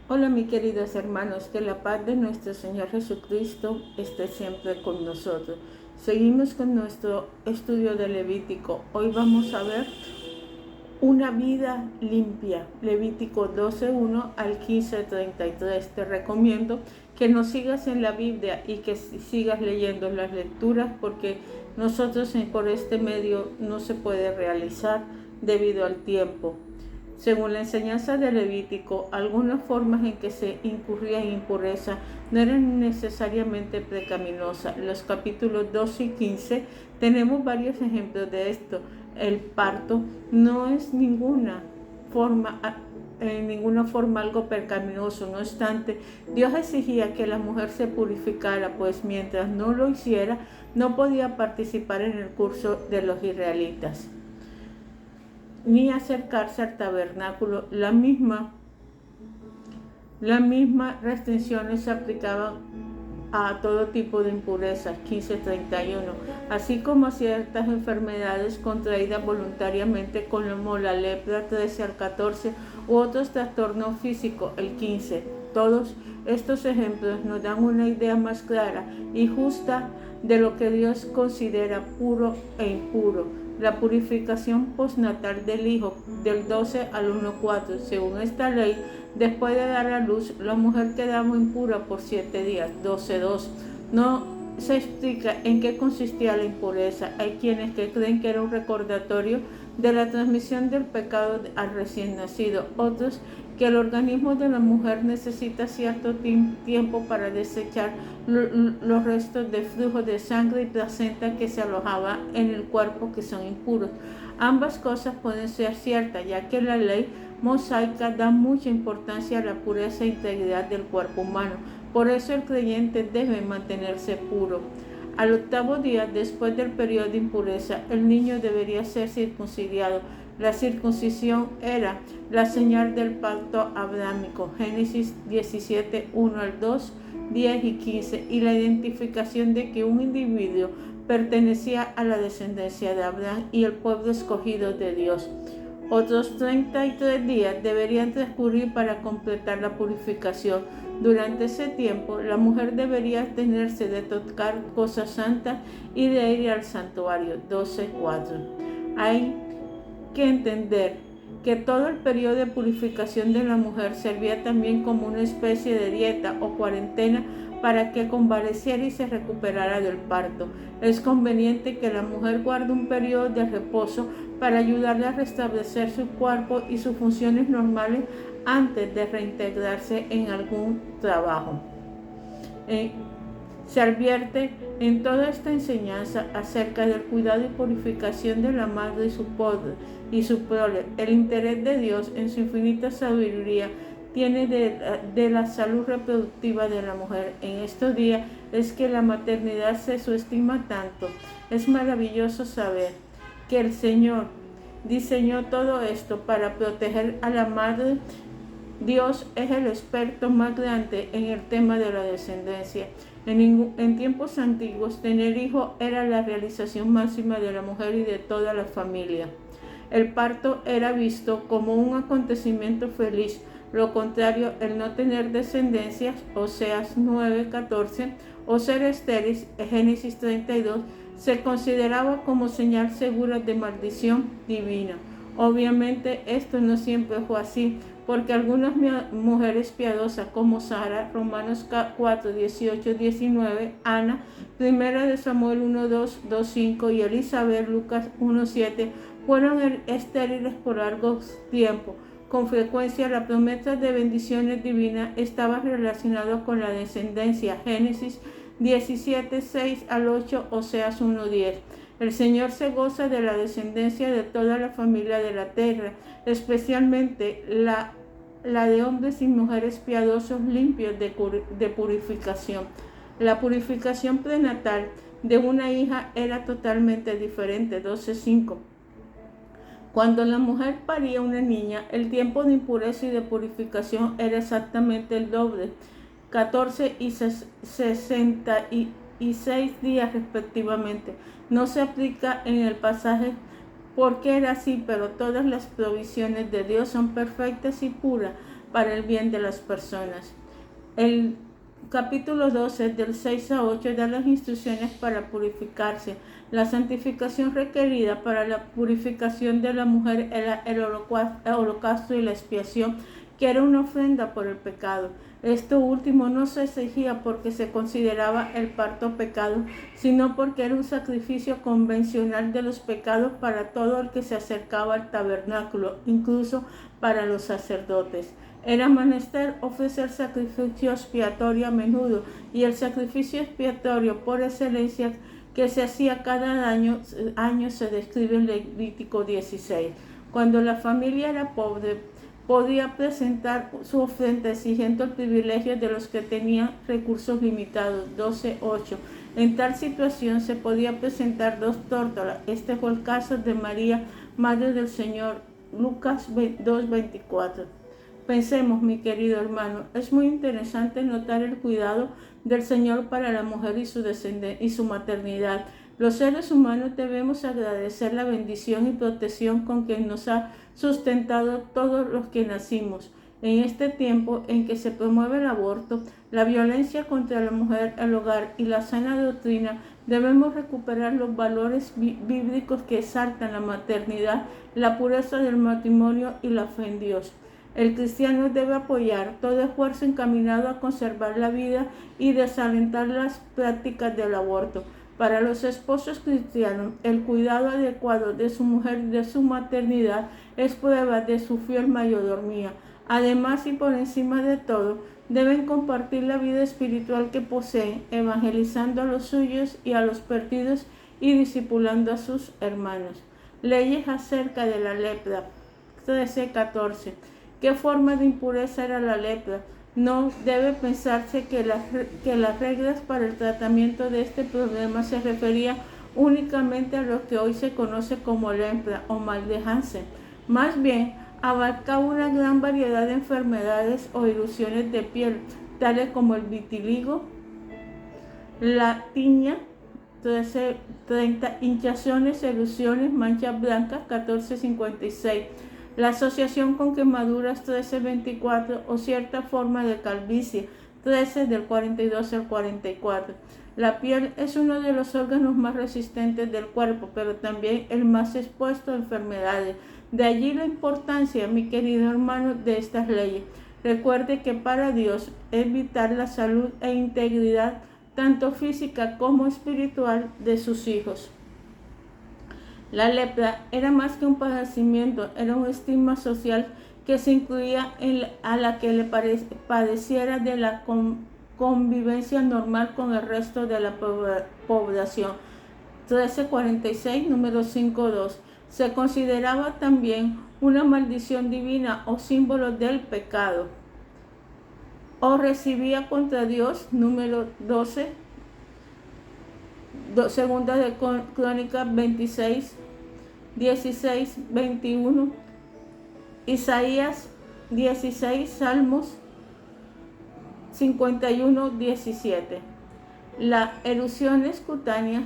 Hola mis queridos hermanos, que la paz de nuestro Señor Jesucristo esté siempre con nosotros. Seguimos con nuestro estudio de Levítico. Hoy vamos a ver una vida limpia, Levítico 12:1 al 15:33. Te recomiendo que nos sigas en la Biblia y que sigas leyendo las lecturas porque nosotros por este medio no se puede realizar debido al tiempo. Según la enseñanza de Levítico, algunas formas en que se incurría en impureza no eran necesariamente pecaminosas. En los capítulos 12 y 15 tenemos varios ejemplos de esto. El parto no es en ninguna forma algo pecaminoso. No obstante, Dios exigía que la mujer se purificara, pues mientras no lo hiciera, no podía participar en el curso de los israelitas ni acercarse al tabernáculo. Las mismas restricciones se aplicaban a todo tipo de impurezas, 15:31, así como a ciertas enfermedades contraídas voluntariamente como la lepra, 13 al 14, u otros trastornos físicos, el 15. Todos estos ejemplos nos dan una idea más clara y justa de lo que Dios considera puro e impuro. La purificación postnatal del hijo, del 12 al 1:4. Según esta ley, después de dar a luz, la mujer quedaba impura por 7 días, 12:2. No se explica en qué consistía la impureza. Hay quienes que creen que era un recordatorio de la transmisión del pecado al recién nacido. Otros que el organismo de la mujer necesita cierto tiempo para desechar los restos de flujo de sangre y placenta que se alojaba en el cuerpo, que son impuros. Ambas cosas pueden ser ciertas, ya que la ley mosaica da mucha importancia a la pureza e integridad del cuerpo humano. Por eso el creyente debe mantenerse puro. Al 8.º día, después del periodo de impureza, el niño debería ser circuncidado. La circuncisión era la señal del pacto abrámico, Génesis 17, 1 al 2, 10 y 15, y la identificación de que un individuo pertenecía a la descendencia de Abraham y el pueblo escogido de Dios. Otros 33 días deberían transcurrir para completar la purificación. Durante ese tiempo, la mujer debería abstenerse de tocar cosas santas y de ir al santuario. 12:4. Hay que entender que todo el periodo de purificación de la mujer servía también como una especie de dieta o cuarentena para que convaleciera y se recuperara del parto. Es conveniente que la mujer guarde un periodo de reposo para ayudarle a restablecer su cuerpo y sus funciones normales antes de reintegrarse en algún trabajo. Se advierte en toda esta enseñanza acerca del cuidado y purificación de la madre y su prole. El interés de Dios en su infinita sabiduría tiene de la salud reproductiva de la mujer. En estos días es que la maternidad se subestima tanto. Es maravilloso saber que el Señor diseñó todo esto para proteger a la madre. Dios es el experto más grande en el tema de la descendencia. En tiempos antiguos, tener hijos era la realización máxima de la mujer y de toda la familia. El parto era visto como un acontecimiento feliz. Lo contrario, el no tener descendencias, Oseas 9:14, o ser estéril, Génesis 32, se consideraba como señal segura de maldición divina. Obviamente esto no siempre fue así, porque algunas mujeres piadosas como Sara, Romanos 4, 18, 19, Ana, 1 de Samuel 1, 2, 2, 5 y Elizabeth, Lucas 1, 7, fueron estériles por largo tiempo. Con frecuencia la promesa de bendiciones divinas estaba relacionada con la descendencia, Génesis 17, 6 al 8, Oseas 1, 10. El Señor se goza de la descendencia de toda la familia de la tierra, especialmente la de hombres y mujeres piadosos limpios de purificación. La purificación prenatal de una hija era totalmente diferente, 12:5. Cuando la mujer paría una niña, el tiempo de impureza y de purificación era exactamente el doble, 14 y 66 días respectivamente. No se aplica en el pasaje porque era así, pero todas las provisiones de Dios son perfectas y puras. para el bien de las personas. El capítulo 12, del 6 a 8, da las instrucciones para purificarse. La santificación requerida para la purificación de la mujer era el holocausto y la expiación, que era una ofrenda por el pecado. Esto último no se exigía porque se consideraba el parto pecado, sino porque era un sacrificio convencional de los pecados para todo el que se acercaba al tabernáculo, incluso para los sacerdotes. Era menester ofrecer sacrificio expiatorio a menudo, y el sacrificio expiatorio por excelencia que se hacía cada año se describe en Levítico 16. Cuando la familia era pobre, podía presentar su ofrenda exigiendo el privilegio de los que tenían recursos limitados. 12:8. En tal situación se podía presentar 2 tórtolas. Este fue el caso de María, Madre del Señor. Lucas 2:24. Pensemos, mi querido hermano, es muy interesante notar el cuidado del Señor para la mujer y su maternidad. Los seres humanos debemos agradecer la bendición y protección con que nos ha sustentado todos los que nacimos. En este tiempo en que se promueve el aborto, la violencia contra la mujer, el hogar y la sana doctrina, debemos recuperar los valores bíblicos que exaltan la maternidad, la pureza del matrimonio y la fe en Dios. El cristiano debe apoyar todo esfuerzo encaminado a conservar la vida y desalentar las prácticas del aborto. Para los esposos cristianos, el cuidado adecuado de su mujer y de su maternidad es prueba de su fiel mayordomía. Además, y por encima de todo, deben compartir la vida espiritual que poseen, evangelizando a los suyos y a los perdidos y discipulando a sus hermanos. Leyes acerca de la lepra. 13:14. ¿Qué forma de impureza era la lepra? No debe pensarse que las reglas para el tratamiento de este problema se refería únicamente a lo que hoy se conoce como lepra o mal de Hansen. Más bien, abarca una gran variedad de enfermedades o erupciones de piel, tales como el vitiligo, la tiña, 13:30, hinchazones, erupciones, manchas blancas, 14:56. La asociación con quemaduras, 13:24, o cierta forma de calvicie, 13 del 42 al 44. La piel es uno de los órganos más resistentes del cuerpo, pero también el más expuesto a enfermedades. De allí la importancia, mi querido hermano, de estas leyes. Recuerde que para Dios es vital la salud e integridad, tanto física como espiritual, de sus hijos. La lepra era más que un padecimiento, era un estigma social que se incluía a la que le padeciera de la convivencia normal con el resto de la población. 13:46, número 5:2. Se consideraba también una maldición divina o símbolo del pecado. O recibía contra Dios, número 12, segunda de Crónicas 26, 16, 21, Isaías 16, Salmos 51, 17. Las erupciones cutáneas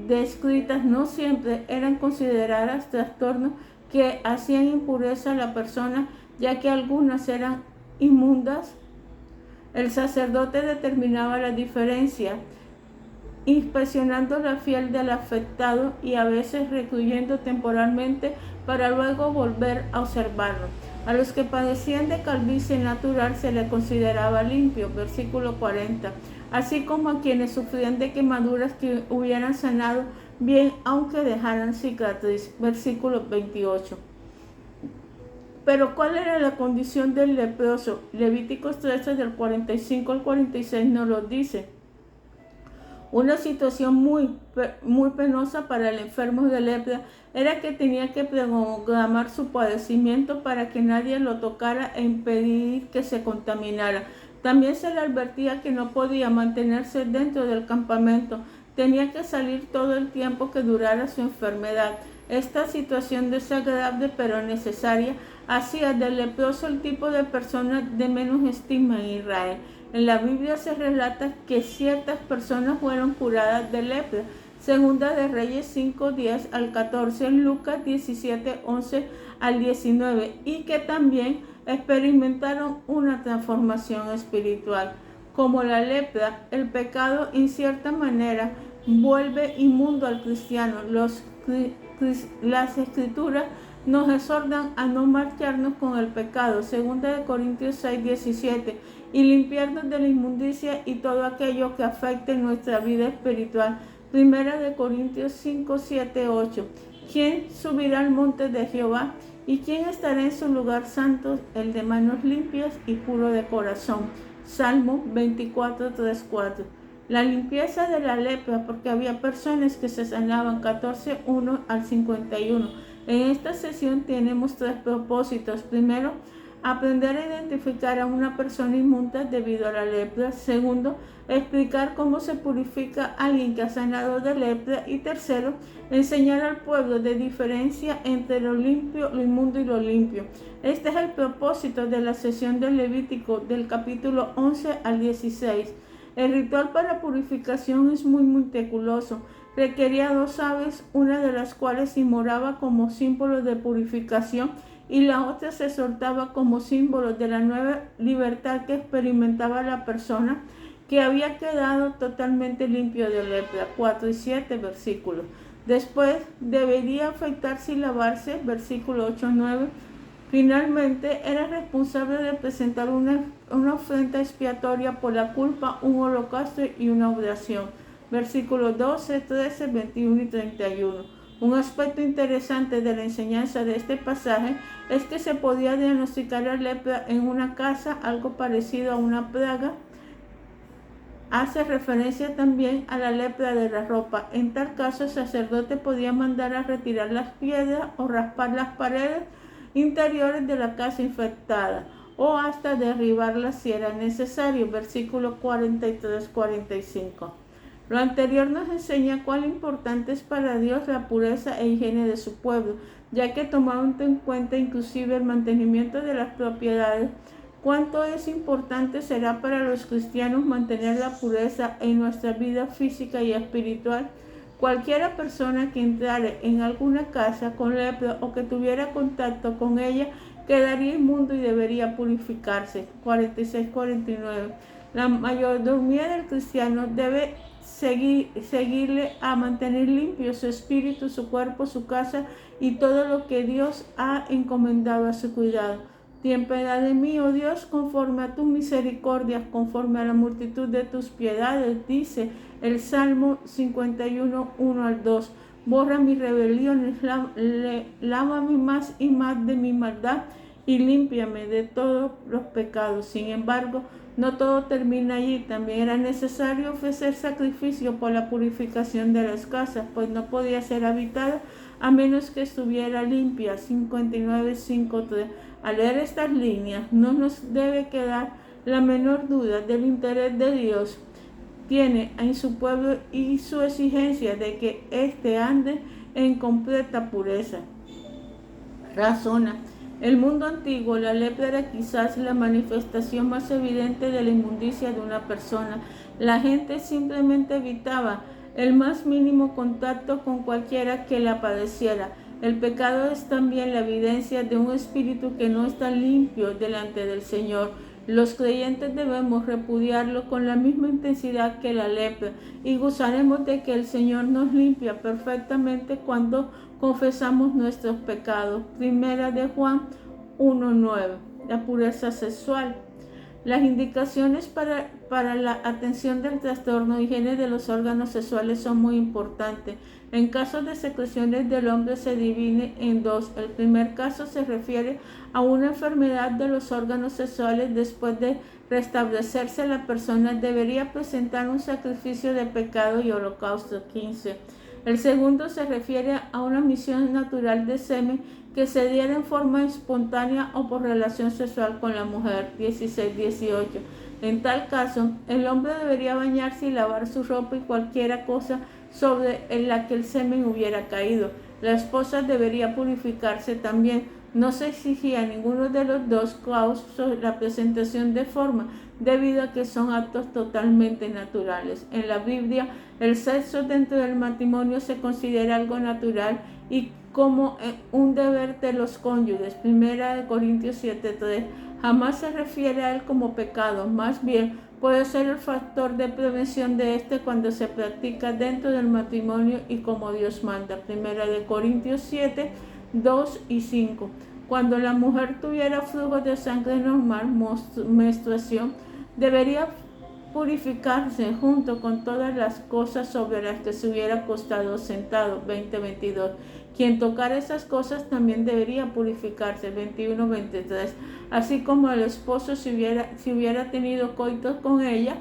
descritas no siempre eran consideradas trastornos que hacían impureza a la persona, ya que algunas eran inmundas. El sacerdote determinaba la diferencia, inspeccionando la piel del afectado y a veces recluyendo temporalmente para luego volver a observarlo. A los que padecían de calvicie natural se les consideraba limpio, versículo 40, así como a quienes sufrían de quemaduras que hubieran sanado bien aunque dejaran cicatriz, versículo 28. Pero ¿cuál era la condición del leproso? Levíticos 13 del 45 al 46 nos lo dice. Una situación muy penosa para el enfermo de lepra era que tenía que programar su padecimiento para que nadie lo tocara e impedir que se contaminara. También se le advertía que no podía mantenerse dentro del campamento, tenía que salir todo el tiempo que durara su enfermedad. Esta situación desagradable pero necesaria hacía del leproso el tipo de persona de menos estima en Israel. En la Biblia se relata que ciertas personas fueron curadas de lepra. Segunda de Reyes 5, 10 al 14, Lucas 17, 11 al 19, y que también experimentaron una transformación espiritual. Como la lepra, el pecado en cierta manera vuelve inmundo al cristiano. Las escrituras nos exhortan a no marcharnos con el pecado, 2 Corintios 6, 17, y limpiarnos de la inmundicia y todo aquello que afecte nuestra vida espiritual, 1 Corintios 5, 7, 8. ¿Quién subirá al monte de Jehová? ¿Y quién estará en su lugar santo? El de manos limpias y puro de corazón. Salmo 24, 3, 4. La limpieza de la lepra, porque había personas que se sanaban, 14, 1 al 51. En esta sesión tenemos 3 propósitos. Primero, aprender a identificar a una persona inmunda debido a la lepra. Segundo, explicar cómo se purifica a alguien que ha sanado de lepra. Y tercero, enseñar al pueblo de diferencia entre lo limpio, lo inmundo y lo limpio. Este es el propósito de la sesión del Levítico del capítulo 11 al 16. El ritual para purificación es muy meticuloso. Requería 2 aves, una de las cuales se inmolaba como símbolo de purificación y la otra se soltaba como símbolo de la nueva libertad que experimentaba la persona que había quedado totalmente limpio de lepra. 4 y 7 versículos. Después debería afeitarse y lavarse, versículo 8 y 9. Finalmente, era responsable de presentar una ofrenda expiatoria por la culpa, un holocausto y una oblación. Versículos 12, 13, 21 y 31. Un aspecto interesante de la enseñanza de este pasaje es que se podía diagnosticar la lepra en una casa, algo parecido a una plaga. Hace referencia también a la lepra de la ropa. En tal caso, el sacerdote podía mandar a retirar las piedras o raspar las paredes interiores de la casa infectada o hasta derribarlas si era necesario. Versículo 43-45. Lo anterior nos enseña cuán importante es para Dios la pureza e higiene de su pueblo, ya que tomando en cuenta inclusive el mantenimiento de las propiedades, cuánto es importante será para los cristianos mantener la pureza en nuestra vida física y espiritual. Cualquiera persona que entrare en alguna casa con lepra o que tuviera contacto con ella quedaría inmundo y debería purificarse. 46-49. La mayordomía del cristiano debe seguirle a mantener limpio su espíritu, su cuerpo, su casa y todo lo que Dios ha encomendado a su cuidado. Ten piedad de mí, oh Dios, conforme a tu misericordia, conforme a la multitud de tus piedades, dice el Salmo 51, 1 al 2. Borra mis rebeliones, lávame más y más de mi maldad y límpiame de todos los pecados. Sin embargo, no todo termina allí. También era necesario ofrecer sacrificio por la purificación de las casas, pues no podía ser habitada a menos que estuviera limpia. 59:5-3. Al leer estas líneas, no nos debe quedar la menor duda del interés de Dios tiene en su pueblo y su exigencia de que éste ande en completa pureza. Razona. El mundo antiguo, la lepra era quizás la manifestación más evidente de la inmundicia de una persona. La gente simplemente evitaba el más mínimo contacto con cualquiera que la padeciera. El pecado es también la evidencia de un espíritu que no está limpio delante del Señor. Los creyentes debemos repudiarlo con la misma intensidad que la lepra y gozaremos de que el Señor nos limpia perfectamente cuando confesamos nuestros pecados. Primera de Juan 1:9. La pureza sexual. Las indicaciones para la atención del trastorno e higiene de los órganos sexuales son muy importantes. En casos de secreciones del hombre se divide en 2. El primer caso se refiere a una enfermedad de los órganos sexuales. Después de restablecerse, la persona debería presentar un sacrificio de pecado y holocausto. 15. El segundo se refiere a una emisión natural de semen que se diera en forma espontánea o por relación sexual con la mujer. 16-18. En tal caso, el hombre debería bañarse y lavar su ropa y cualquier cosa sobre la que el semen hubiera caído. La esposa debería purificarse también. No se exigía a ninguno de los dos casos la presentación de forma, debido a que son actos totalmente naturales. En la Biblia, el sexo dentro del matrimonio se considera algo natural y como un deber de los cónyuges. 1 Corintios 7:3. Jamás se refiere a él como pecado, más bien puede ser el factor de prevención de este cuando se practica dentro del matrimonio y como Dios manda. 1 Corintios 7:2 y 5. Cuando la mujer tuviera flujo de sangre normal, menstruación, debería purificarse junto con todas las cosas sobre las que se hubiera acostado sentado. 20:22. Quien tocara esas cosas también debería purificarse. 21:23. Así como el esposo si hubiera tenido coitos con ella.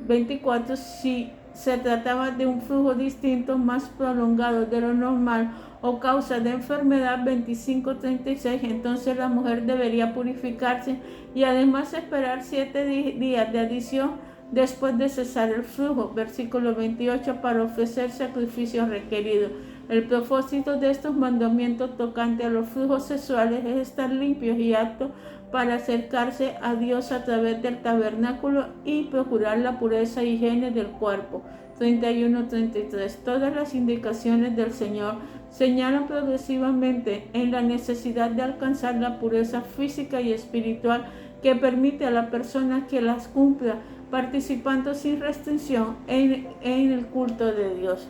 24. Si se trataba de un flujo distinto, más prolongado de lo normal o causa de enfermedad. 25:36. Entonces la mujer debería purificarse y además esperar 7 días de adición después de cesar el flujo. Versículo 28. Para ofrecer sacrificios requeridos. El propósito de estos mandamientos tocante a los flujos sexuales es estar limpios y aptos para acercarse a Dios a través del tabernáculo y procurar la pureza e higiene del cuerpo. 31:33. Todas las indicaciones del Señor señalan progresivamente en la necesidad de alcanzar la pureza física y espiritual que permite a la persona que las cumpla, participando sin restricción en el culto de Dios.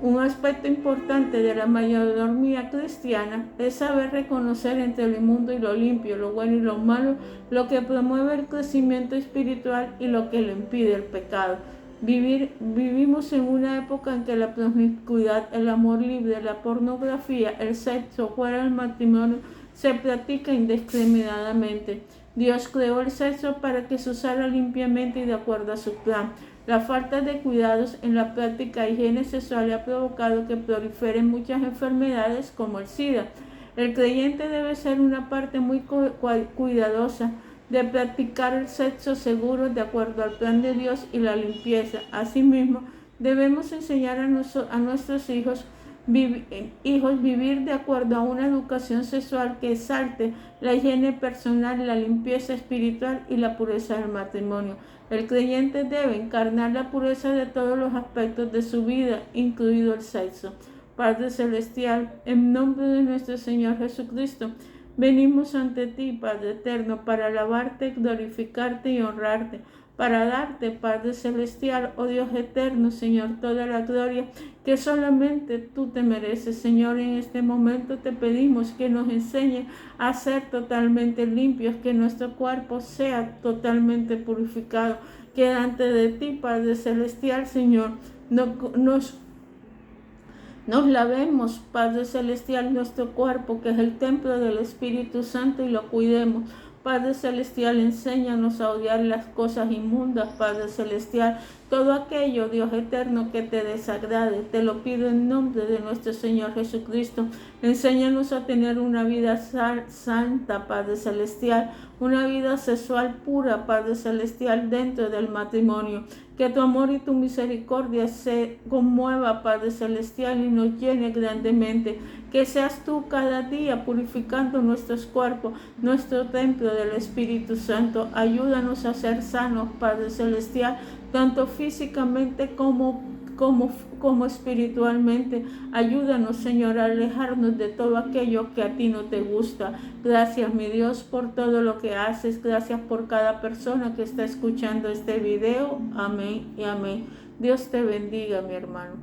Un aspecto importante de la mayordomía cristiana es saber reconocer entre lo inmundo y lo limpio, lo bueno y lo malo, lo que promueve el crecimiento espiritual y lo que le impide el pecado. Vivimos en una época en que la promiscuidad, el amor libre, la pornografía, el sexo fuera del matrimonio se practica indiscriminadamente. Dios creó el sexo para que se usara limpiamente y de acuerdo a su plan. La falta de cuidados en la práctica de higiene sexual ha provocado que proliferen muchas enfermedades como el SIDA. El creyente debe ser una parte muy cuidadosa de practicar el sexo seguro de acuerdo al plan de Dios y la limpieza. Asimismo, debemos enseñar a nuestros hijos vivir de acuerdo a una educación sexual que exalte la higiene personal, la limpieza espiritual y la pureza del matrimonio. El creyente debe encarnar la pureza de todos los aspectos de su vida, incluido el sexo. Padre Celestial, en nombre de nuestro Señor Jesucristo, venimos ante ti, Padre Eterno, para alabarte, glorificarte y honrarte, para darte, Padre Celestial, oh Dios eterno, Señor, toda la gloria que solamente tú te mereces. Señor, en este momento te pedimos que nos enseñes a ser totalmente limpios, que nuestro cuerpo sea totalmente purificado, que delante de ti, Padre Celestial, Señor, nos lavemos, Padre Celestial, nuestro cuerpo, que es el templo del Espíritu Santo, y lo cuidemos. Padre Celestial, enséñanos a odiar las cosas inmundas, Padre Celestial. Todo aquello, Dios eterno, que te desagrade, te lo pido en nombre de nuestro Señor Jesucristo. Enséñanos a tener una vida santa, Padre Celestial, una vida sexual pura, Padre Celestial, dentro del matrimonio. Que tu amor y tu misericordia se conmueva, Padre Celestial, y nos llene grandemente. Que seas tú cada día purificando nuestros cuerpos, nuestro templo del Espíritu Santo. Ayúdanos a ser sanos, Padre Celestial, tanto físicamente como espiritualmente. Ayúdanos, Señor, a alejarnos de todo aquello que a ti no te gusta. Gracias, mi Dios, por todo lo que haces. Gracias por cada persona que está escuchando este video. Amén y amén. Dios te bendiga, mi hermano.